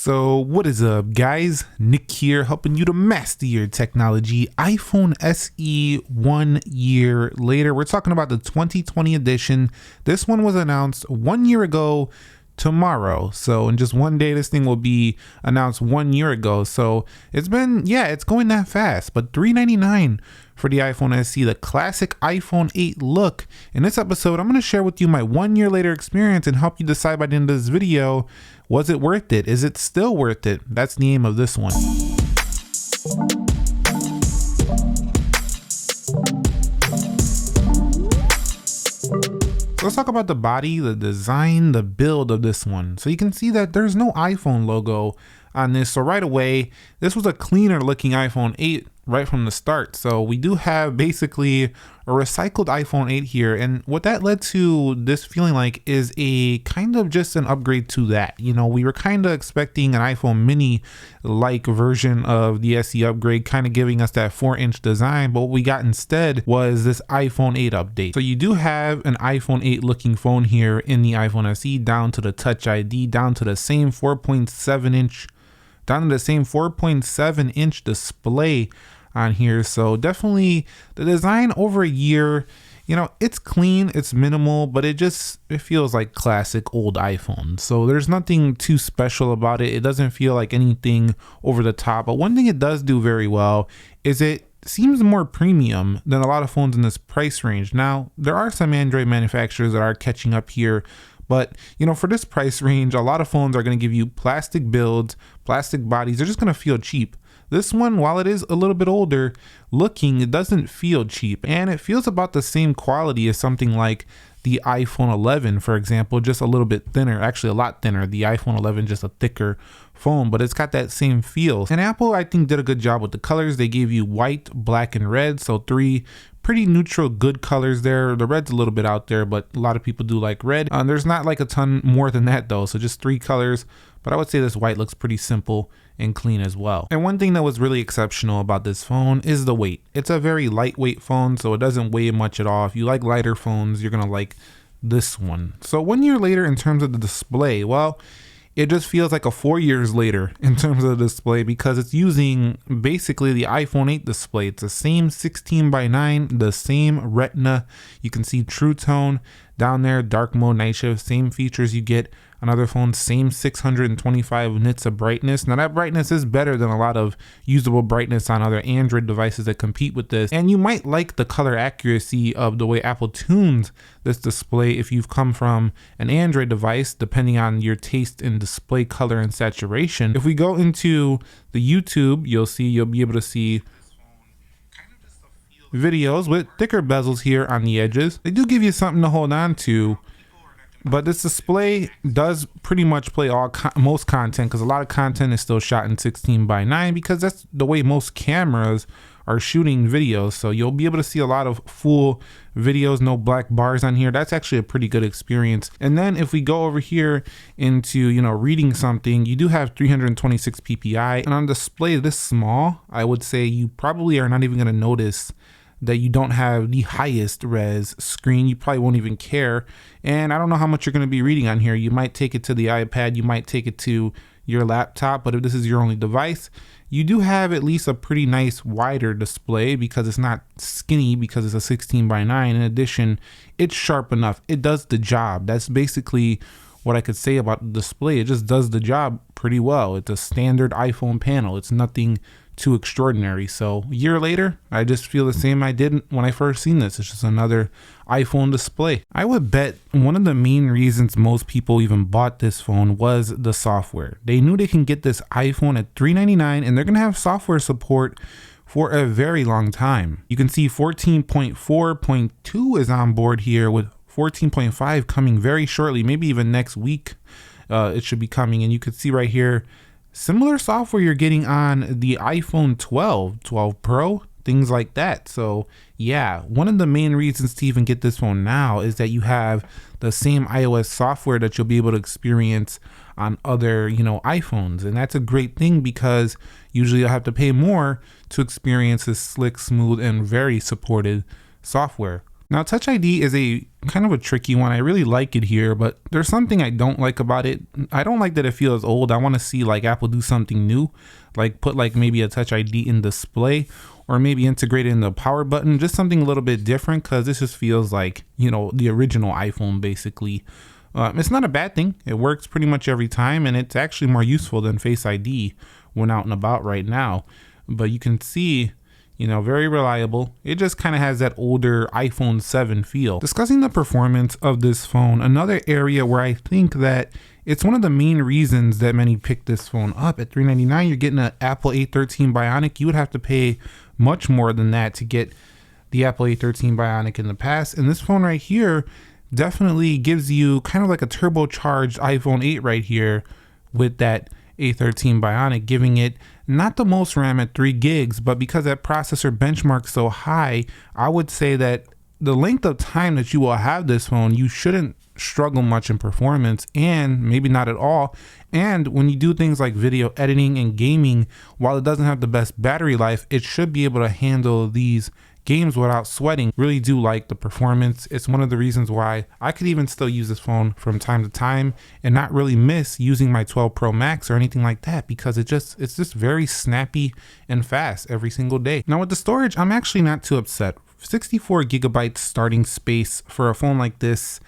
So what is up, guys? Nick here, helping you to master your technology. iPhone SE 1 year later. We're talking about the 2020 edition. This one was announced 1 year ago tomorrow. So in just one day, this thing will be announced 1 year ago. So it's going that fast. But $399 for the iPhone SE, the classic iPhone 8 look. In this episode, I'm going to share with you my 1 year later experience and help you decide by the end of this video, was it worth it? Is it still worth it? That's the aim of this one. So let's talk about the body, the design, the build of this one. So you can see that there's no iPhone logo on this. So right away, this was a cleaner looking iPhone 8 right from the start. So we do have basically a recycled iPhone 8 here. And what that led to this feeling like is a kind of just an upgrade to that. You know, we were kind of expecting an iPhone mini like version of the SE upgrade, kind of giving us that 4-inch design. But what we got instead was this iPhone 8 update. So you do have an iPhone 8 looking phone here in the iPhone SE, down to the Touch ID, down to the same 4.7-inch display on here. So definitely the design over a year, you know, it's clean, it's minimal, but it feels like classic old iPhone. So there's nothing too special about it. It doesn't feel like anything over the top. But one thing it does do very well is it seems more premium than a lot of phones in this price range. Now, there are some Android manufacturers that are catching up here, but you know, for this price range, a lot of phones are going to give you plastic builds, plastic bodies. They're just going to feel cheap. This one, while it is a little bit older looking, it doesn't feel cheap, and it feels about the same quality as something like the iPhone 11, for example, just a little bit thinner, actually a lot thinner. The iPhone 11, just a thicker phone, but it's got that same feel. And Apple, I think, did a good job with the colors. They gave you white, black, and red, so three pretty neutral, good colors there. The red's a little bit out there, but a lot of people do like red. There's not like a ton more than that though, so just three colors. But I would say this white looks pretty simple and clean as well. And one thing that was really exceptional about this phone is the weight. It's a very lightweight phone, so it doesn't weigh much at all. If you like lighter phones, you're gonna like this one. So 1 year later, in terms of the display, well, it just feels like a 4 years later in terms of the display, because it's using basically the iPhone 8 display. It's the same 16:9, the same Retina. You can see True Tone down there, dark mode, night shift, same features you get on other phones, same 625 nits of brightness. Now that brightness is better than a lot of usable brightness on other Android devices that compete with this. And you might like the color accuracy of the way Apple tunes this display if you've come from an Android device, depending on your taste in display color and saturation. If we go into the YouTube, you'll be able to see videos with thicker bezels here on the edges. They do give you something to hold on to, but this display does pretty much play most content, because a lot of content is still shot in 16:9, because that's the way most cameras are shooting videos. So you'll be able to see a lot of full videos, no black bars on here. That's actually a pretty good experience. And then if we go over here into, you know, reading something, you do have 326 ppi, and on display this small, I would say you probably are not even going to notice that you don't have the highest res screen. You probably won't even care. And I don't know how much you're going to be reading on here. You might take it to the iPad, you might take it to your laptop, but if this is your only device, you do have at least a pretty nice wider display, because it's not skinny, because it's a 16:9. In addition, it's sharp enough. It does the job. That's basically what I could say about the display. It just does the job pretty well. It's a standard iPhone panel. It's nothing too extraordinary. So a year later, I just feel the same I did when I first seen this. It's just another iPhone display. I would bet one of the main reasons most people even bought this phone was the software. They knew they can get this iPhone at $399, and they're gonna have software support for a very long time. You can see 14.4.2 is on board here, with 14.5 coming very shortly, maybe even next week. It should be coming, and you can see right here similar software you're getting on the iPhone 12, 12 Pro, things like that. So yeah, one of the main reasons to even get this phone now is that you have the same iOS software that you'll be able to experience on other, you know, iPhones. And that's a great thing, because usually you'll have to pay more to experience this slick, smooth, and very supported software. Now, Touch ID is a kind of a tricky one. I really like it here, but there's something I don't like about it. I don't like that it feels old. I want to see like Apple do something new, like put like maybe a Touch ID in display, or maybe integrate it in the power button, just something a little bit different, because this just feels like, you know, the original iPhone basically. It's not a bad thing. It works pretty much every time, and it's actually more useful than Face ID when out and about right now. But you can see, you know, very reliable. It just kind of has that older iPhone 7 feel. Discussing the performance of this phone, another area where I think that it's one of the main reasons that many pick this phone up. At $399, you're getting an Apple A13 Bionic. You would have to pay much more than that to get the Apple A13 Bionic in the past. And this phone right here definitely gives you kind of like a turbocharged iPhone 8 right here with that A13 Bionic, giving it not the most RAM at 3 gigs, but because that processor benchmark's so high, I would say that the length of time that you will have this phone, you shouldn't struggle much in performance, and maybe not at all. And when you do things like video editing and gaming, while it doesn't have the best battery life, it should be able to handle these games without sweating. Really do like the performance. It's one of the reasons why I could even still use this phone from time to time and not really miss using my 12 Pro Max or anything like that, because it's just very snappy and fast every single day. Now with the storage, I'm actually not too upset. 64 gigabytes starting space for a phone like this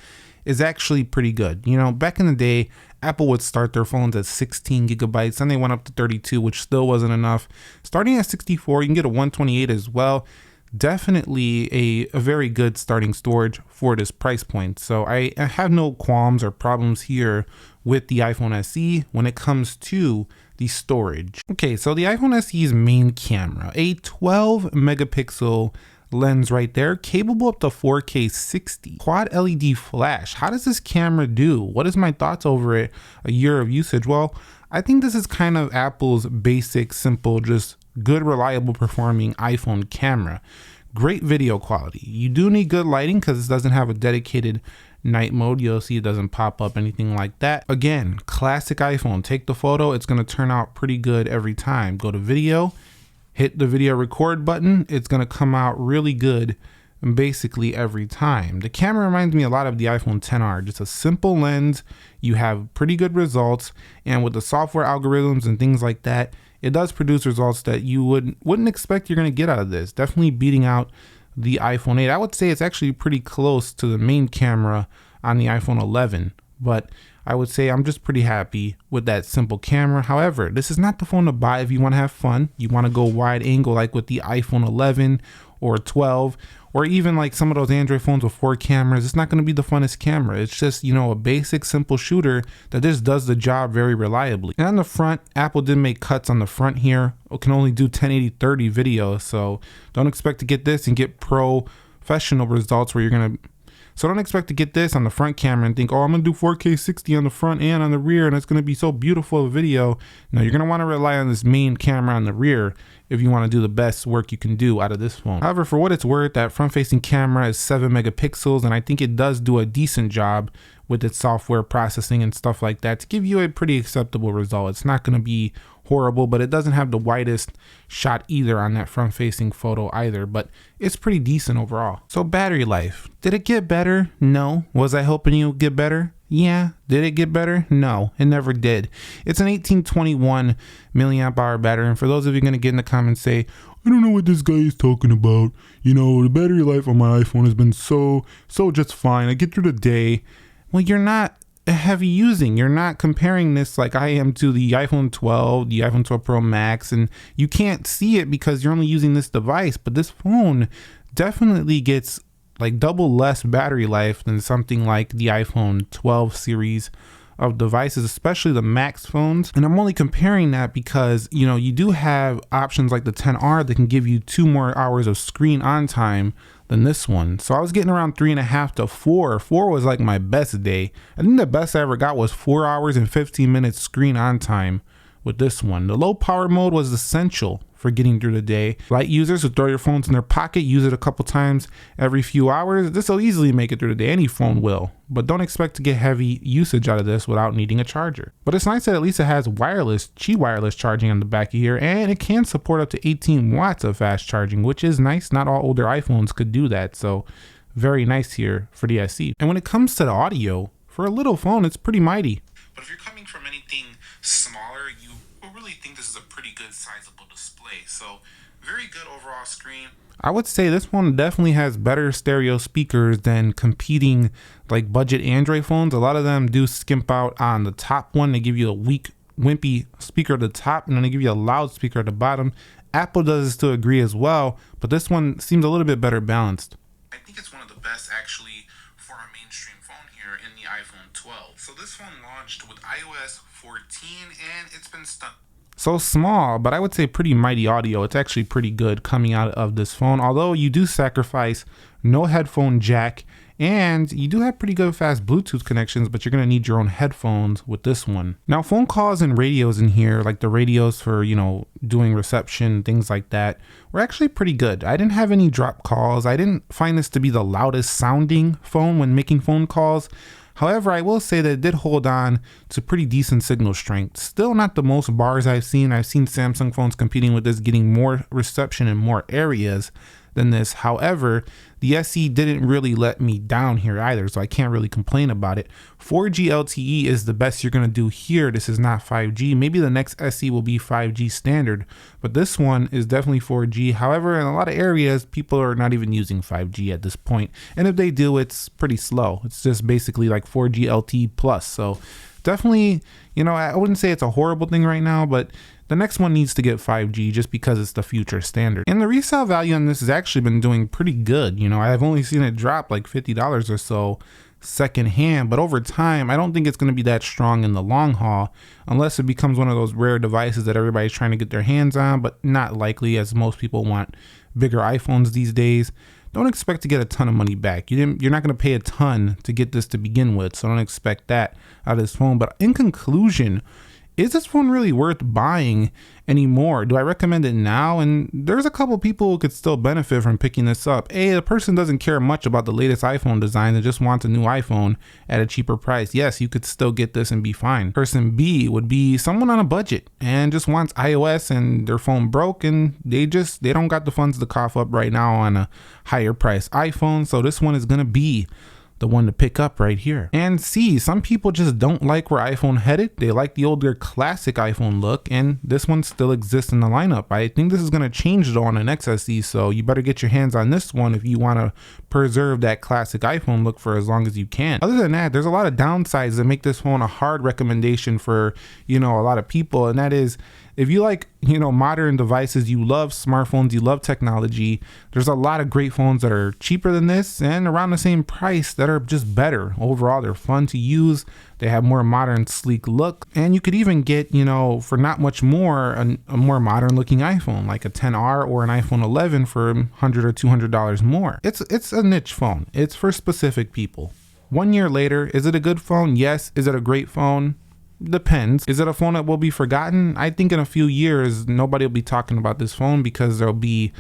is actually pretty good. You know, back in the day, Apple would start their phones at 16 gigabytes, then they went up to 32, which still wasn't enough. Starting at 64, you can get a 128 as well. Definitely a very good starting storage for this price point. So I have no qualms or problems here with the iPhone SE when it comes to the storage. Okay, so the iPhone SE's main camera, a 12 megapixel lens right there, capable up to 4K 60, quad LED flash. How does this camera do? What is my thoughts over it a year of usage? Well, I think this is kind of Apple's basic, simple, just good, reliable performing iPhone camera. Great video quality. You do need good lighting because this doesn't have a dedicated night mode. You'll see it doesn't pop up, anything like that. Again, classic iPhone. Take the photo, it's going to turn out pretty good every time. Go to video, hit the video record button, it's going to come out really good basically every time. The camera reminds me a lot of the iPhone XR. Just a simple lens, you have pretty good results, and with the software algorithms and things like that, it does produce results that you wouldn't expect you're going to get out of this. Definitely beating out the iPhone 8. I would say it's actually pretty close to the main camera on the iPhone 11, but I would say I'm just pretty happy with that simple camera. However, this is not the phone to buy if you want to have fun. You want to go wide angle like with the iPhone 11 or 12, or even like some of those Android phones with 4 cameras. It's not going to be the funnest camera. It's just, you know, a basic simple shooter that just does the job very reliably. And on the front, Apple did make cuts on the front here. It can only do 1080-30 video, so don't expect to get this and get professional results where you're going to. So don't expect to get this on the front camera and think, oh, I'm going to do 4K 60 on the front and on the rear, and it's going to be so beautiful a video. No, you're going to want to rely on this main camera on the rear if you want to do the best work you can do out of this phone. However, for what it's worth, that front-facing camera is 7 megapixels, and I think it does do a decent job with its software processing and stuff like that to give you a pretty acceptable result. It's not going to be horrible, but it doesn't have the widest shot either on that front-facing photo either, but it's pretty decent overall. So battery life, did it get better? No. Was I hoping it would get better? Yeah. Did it get better? No, it never did. It's an 1821 milliamp hour battery, and for those of you going to get in the comments say, I don't know what this guy is talking about. You know, the battery life on my iPhone has been so just fine. I get through the day. Well, you're not heavy using. You're not comparing this like I am to the iPhone 12, the iPhone 12 Pro Max, and you can't see it because you're only using this device, but this phone definitely gets like double less battery life than something like the iPhone 12 series of devices, especially the Max phones. And I'm only comparing that because, you know, you do have options like the XR that can give you 2 more hours of screen on time than this one. So I was getting around 3.5 to 4. 4 was like my best day. I think the best I ever got was 4 hours and 15 minutes screen on time with this one. The low power mode was essential for getting through the day. Light users who throw your phones in their pocket, use it a couple times every few hours, this will easily make it through the day. Any phone will, but don't expect to get heavy usage out of this without needing a charger. But it's nice that at least it has wireless, Qi wireless charging on the back of here, and it can support up to 18 watts of fast charging, which is nice. Not all older iPhones could do that, so very nice here for the SE. And when it comes to the audio, for a little phone, it's pretty mighty. But if you're coming from anything smaller, you will really think this is a pretty good sizable display. So very good overall screen. I would say this one definitely has better stereo speakers than competing like budget Android phones. A lot of them do skimp out on the top one. They give you a weak, wimpy speaker at the top, and then they give you a loud speaker at the bottom. Apple does this to agree as well, but this one seems a little bit better balanced. I think it's one of the best actually for a mainstream phone here in the iPhone 12. So this phone launched with iOS 14 and it's been stuck. So small, but I would say pretty mighty audio. It's actually pretty good coming out of this phone, although you do sacrifice no headphone jack, and you do have pretty good fast Bluetooth connections, but you're going to need your own headphones with this one. Now, phone calls and radios in here, like the radios for, doing reception, things like that, were actually pretty good. I didn't have any drop calls. I didn't find this to be the loudest sounding phone when making phone calls. However, I will say that it did hold on to pretty decent signal strength. Still not the most bars I've seen. I've seen Samsung phones competing with this, getting more reception in more areas than this. However, the SE didn't really let me down here either, so I can't really complain about it. 4G LTE is the best you're going to do here. This is not 5G. Maybe the next SE will be 5G standard, but this one is definitely 4G. However, in a lot of areas, people are not even using 5G at this point, and if they do, it's pretty slow. It's just basically like 4G LTE plus. So definitely, I wouldn't say it's a horrible thing right now, but the next one needs to get 5G just because it's the future standard. And the resale value on this has actually been doing pretty good. I've only seen it drop like $50 or so secondhand, but over time, I don't think it's going to be that strong in the long haul unless it becomes one of those rare devices that everybody's trying to get their hands on, but not likely, as most people want bigger iPhones these days. Don't expect to get a ton of money back. You're not going to pay a ton to get this to begin with, so don't expect that out of this phone. But in conclusion, is this phone really worth buying anymore? Do I recommend it now? And there's a couple people who could still benefit from picking this up. A, the person doesn't care much about the latest iPhone design and just wants a new iPhone at a cheaper price. Yes, you could still get this and be fine. Person B would be someone on a budget and just wants iOS and their phone broke and they don't got the funds to cough up right now on a higher price iPhone. So this one is going to be the one to pick up right here. And C, some people just don't like where iPhone headed. They like the older classic iPhone look, and this one still exists in the lineup. I think this is going to change though on the next SE, so you better get your hands on this one if you want to preserve that classic iPhone look for as long as you can. Other than that, there's a lot of downsides that make this phone a hard recommendation for, a lot of people, and that is, if you like, modern devices, you love smartphones, you love technology, there's a lot of great phones that are cheaper than this and around the same price that are just better. Overall, they're fun to use. They have more modern, sleek look. And you could even get, for not much more, a more modern looking iPhone, like a XR or an iPhone 11 for $100 or $200 more. It's a niche phone. It's for specific people. 1 year later, is it a good phone? Yes. Is it a great phone? Depends. Is it a phone that will be forgotten? I think in a few years, nobody will be talking about this phone because there'll be,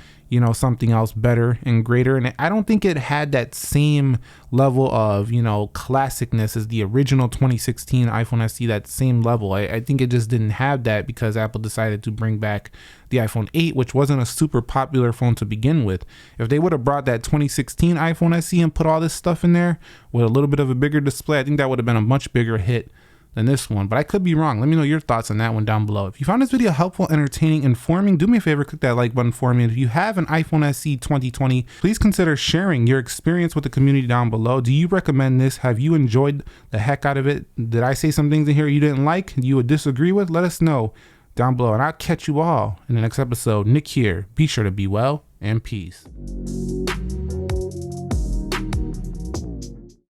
something else better and greater. And I don't think it had that same level of, classicness as the original 2016 iPhone SE, that same level. I think it just didn't have that because Apple decided to bring back the iPhone 8, which wasn't a super popular phone to begin with. If they would have brought that 2016 iPhone SE and put all this stuff in there with a little bit of a bigger display, I think that would have been a much bigger hit than this one, but I could be wrong. Let me know your thoughts on that one down below. If you found this video helpful, entertaining, informing, do me a favor, click that like button for me. And if you have an iPhone SE 2020, please consider sharing your experience with the community down below. Do you recommend this? Have you enjoyed the heck out of it? Did I say some things in here you didn't like, you would disagree with? Let us know down below, and I'll catch you all in the next episode. Nick here. Be sure to be well, and peace.